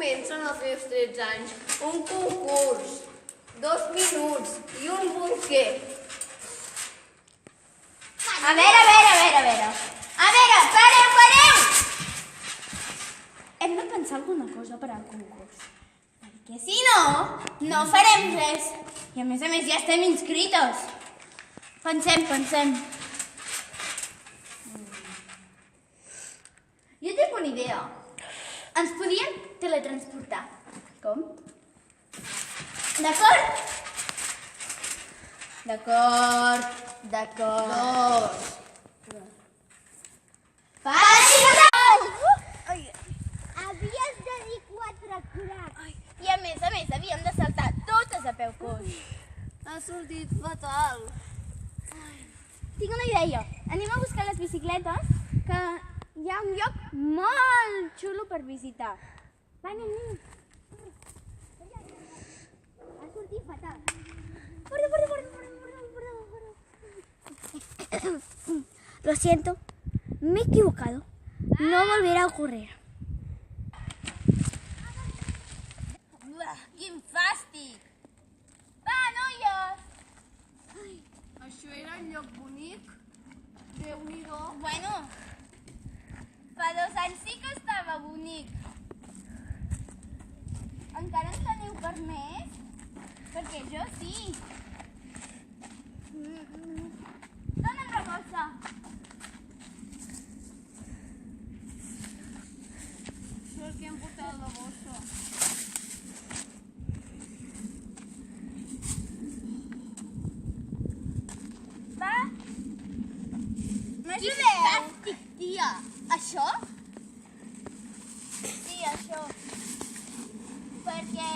comencen els meus 13 anys? Un concurs, 2 minuts i un bolquer. A veure. Pareu! Hem de pensar alguna cosa per al concurs. Perquè si no, no farem res. I a més ja estem inscritos. Pensem. Jo tinc una idea. Ens podíem teletransportar. Com? D'acord? Havies de dir 4 cracs. I a més havíem de saltar totes a peu coix. Ha sortit fatal. Tinc una idea. Anem a buscar les bicicletes, que hi ha un lloc molt xulo per visitar. Va, anem. Ha sortit fatal. Lo siento, me he equivocado. No volverá a ocurrir. Quin fàstic! Va, noies! Això era un lloc bonic? Déu-n'hi-do. Bueno, fa 2 anys sí que estava bonic. Encara en teniu per més? Perquè jo sí. Dóna'm la bossa. Això és que hem portat la bossa. Va? M'ajudeu? Fàstic, tia. Això? Sí, això. Perquè